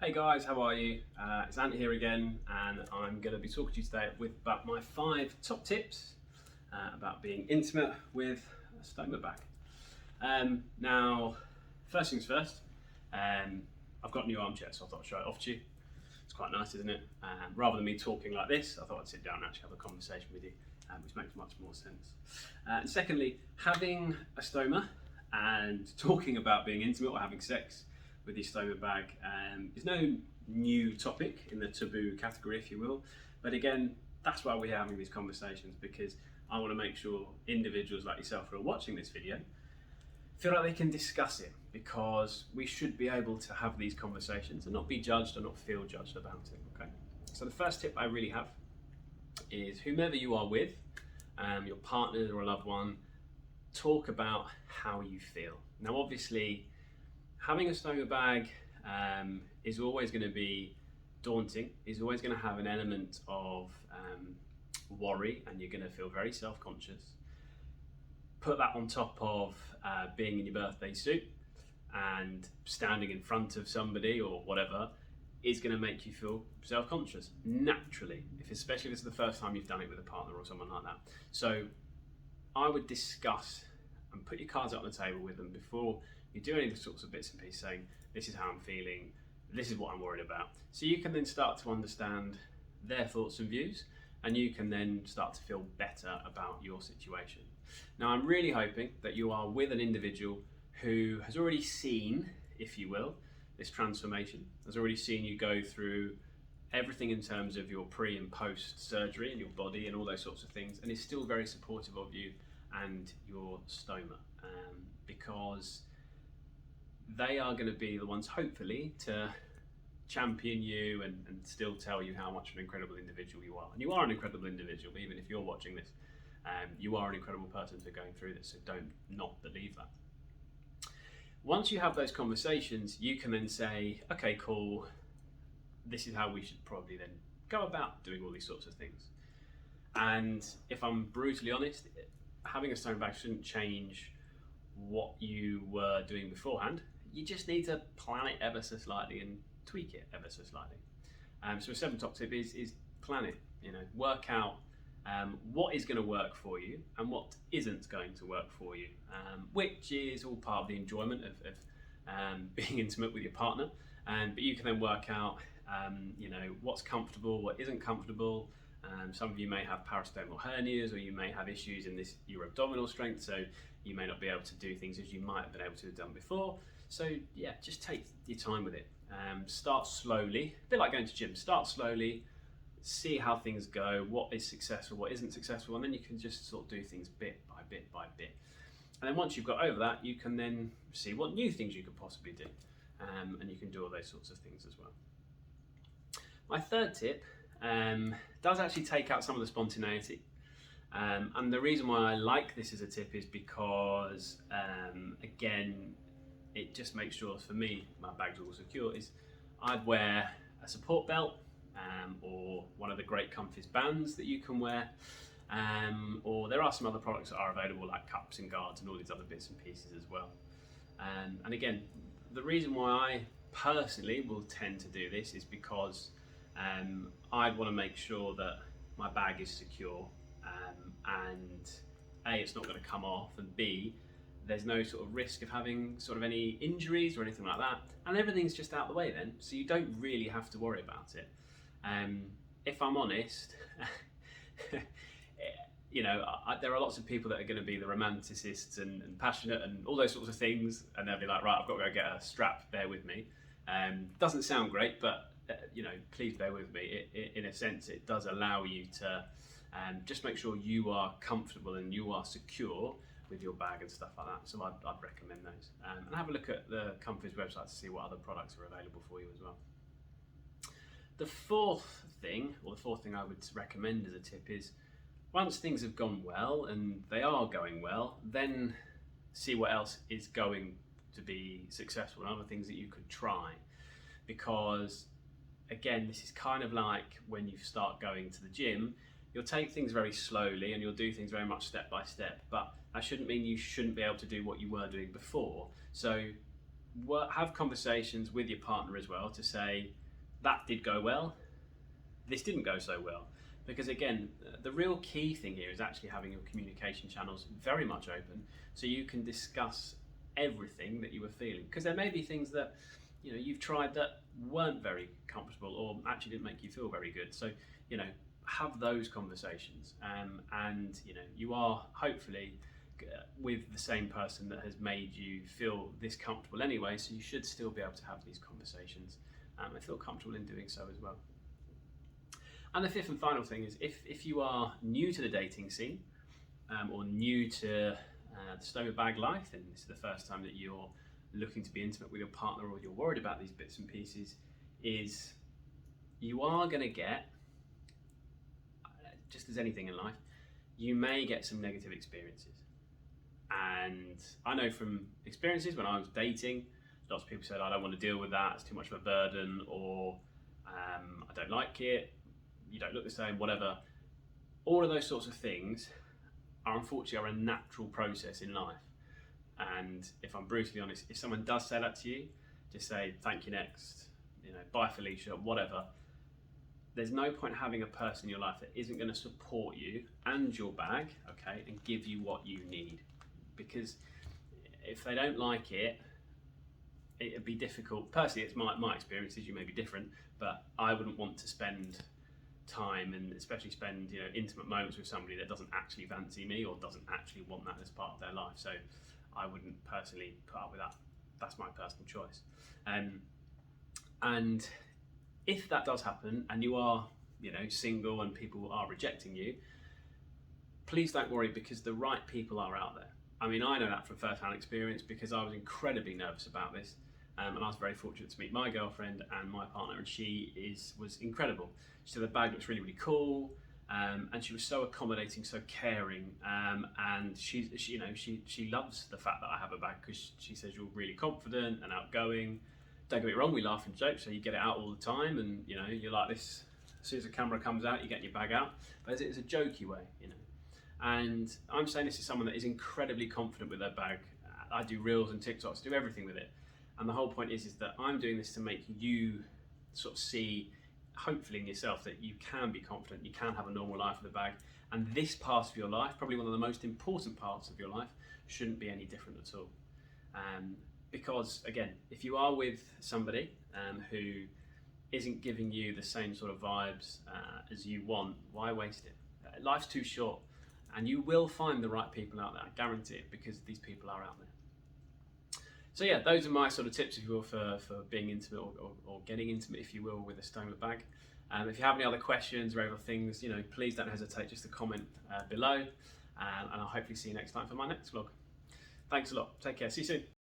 Hey guys, how are you? It's Ant here again, and I'm going to be talking to you today about my 5 top tips about being intimate with a stoma bag. Now, first things first, I've got a new armchair, so I thought I'd show it off to you. It's quite nice, isn't it? Rather than me talking like this, I thought I'd sit down and actually have a conversation with you, which makes much more sense. And secondly, having a stoma and talking about being intimate or having sex with your stoma bag is no new topic in the taboo category, if you will. But again, that's why we're having these conversations, because I want to make sure individuals like yourself who are watching this video feel like they can discuss it, because we should be able to have these conversations and not be judged or not feel judged about it. Okay. So the first tip I really have is, whomever you are with, your partner or a loved one, talk about how you feel. Now, obviously, having a stoma bag is always going to be daunting, is always going to have an element of worry, and you're going to feel very self-conscious. Put that on top of being in your birthday suit and standing in front of somebody or whatever is going to make you feel self-conscious naturally, especially if it's the first time you've done it with a partner or someone like that. So I would discuss and put your cards out on the table with them before you do any of the sorts of bits and pieces, saying, this is how I'm feeling, this is what I'm worried about. So you can then start to understand their thoughts and views, and you can then start to feel better about your situation. Now, I'm really hoping that you are with an individual who has already seen, if you will, this transformation, has already seen you go through everything in terms of your pre and post surgery and your body and all those sorts of things, and is still very supportive of you and your stoma, because they are going to be the ones, hopefully, to champion you and still tell you how much of an incredible individual you are. And you are an incredible individual, even if you're watching this. You are an incredible person for going through this, so don't not believe that. Once you have those conversations, you can then say, okay, cool, this is how we should probably then go about doing all these sorts of things. And if I'm brutally honest, having a stoma bag shouldn't change what you were doing beforehand. You just need to plan it ever so slightly and tweak it ever so slightly. So a 7th top tip is plan it. Work out what is going to work for you and what isn't going to work for you, which is all part of the enjoyment of being intimate with your partner. But you can then work out what's comfortable, what isn't comfortable. Some of you may have parastomal hernias, or you may have issues in your abdominal strength, so you may not be able to do things as you might have been able to have done before. So yeah, just take your time with it. Start slowly, a bit like going to gym. Start slowly, see how things go, what is successful, what isn't successful, and then you can just sort of do things bit by bit by bit. And then once you've got over that, you can then see what new things you could possibly do, and you can do all those sorts of things as well. My 3rd tip does actually take out some of the spontaneity. And the reason why I like this as a tip is because, again, it just makes sure, for me, my bag's all secure, is I'd wear a support belt, or one of the great Comfys bands that you can wear, or there are some other products that are available, like cups and guards and all these other bits and pieces as well. And again, the reason why I personally will tend to do this is because I'd want to make sure that my bag is secure, and A, it's not going to come off, and B, there's no sort of risk of having sort of any injuries or anything like that, and everything's just out the way then, so you don't really have to worry about it. If I'm honest, there are lots of people that are going to be the romanticists and passionate and all those sorts of things, and they'll be like, right, I've got to go get a strap, bear with me. Doesn't sound great, but please bear with me. In a sense, it does allow you to just make sure you are comfortable and you are secure with your bag and stuff like that. So I'd recommend those. And have a look at the Comfys website to see what other products are available for you as well. The 4th thing I would recommend as a tip is, once things have gone well, and they are going well, then see what else is going to be successful and other things that you could try. Because again, this is kind of like when you start going to the gym, you'll take things very slowly and you'll do things very much step by step, but that shouldn't mean you shouldn't be able to do what you were doing before. So have conversations with your partner as well to say, that did go well, this didn't go so well. Because again, the real key thing here is actually having your communication channels very much open so you can discuss everything that you were feeling. Because there may be things that you've tried that weren't very comfortable or actually didn't make you feel very good. So have those conversations, and you are hopefully with the same person that has made you feel this comfortable anyway, so you should still be able to have these conversations and feel comfortable in doing so as well. And the fifth and final thing is, if you are new to the dating scene or new to the stoma bag life, and this is the first time that you're looking to be intimate with your partner, or you're worried about these bits and pieces, is you are going to get, just as anything in life, you may get some negative experiences. And I know from experiences when I was dating, lots of people said, I don't want to deal with that, it's too much of a burden, or I don't like it, you don't look the same, whatever. All of those sorts of things are unfortunately a natural process in life. And if I'm brutally honest, if someone does say that to you, just say, thank you, next, bye Felicia, whatever. There's no point having a person in your life that isn't going to support you and your bag, okay, and give you what you need. Because if they don't like it, it'd be difficult. Personally, it's my experiences, you may be different, but I wouldn't want to spend time, and especially spend intimate moments with somebody that doesn't actually fancy me or doesn't actually want that as part of their life. So I wouldn't personally put up with that. That's my personal choice. And if that does happen and you are single and people are rejecting you, please don't worry, because the right people are out there. I mean, I know that from first-hand experience, because I was incredibly nervous about this, and I was very fortunate to meet my girlfriend and my partner, and she was incredible. She said the bag looks really, really cool, and she was so accommodating, so caring, and she loves the fact that I have a bag, because she says you're really confident and outgoing. Don't get me wrong, we laugh and joke, so you get it out all the time, and you're like this. As soon as the camera comes out, you get your bag out, but it's a jokey way, And I'm saying this is someone that is incredibly confident with their bag. I do reels and TikToks, do everything with it. And the whole point is that I'm doing this to make you sort of see, hopefully in yourself, that you can be confident, you can have a normal life with a bag. And this part of your life, probably one of the most important parts of your life, shouldn't be any different at all. Because again, if you are with somebody who isn't giving you the same sort of vibes as you want, why waste it? Life's too short. And you will find the right people out there, I guarantee it, because these people are out there. So yeah, those are my sort of tips, if you will, for being intimate or getting intimate, if you will, with a stoma bag. If you have any other questions or other things, please don't hesitate just to comment below. And I'll hopefully see you next time for my next vlog. Thanks a lot. Take care. See you soon.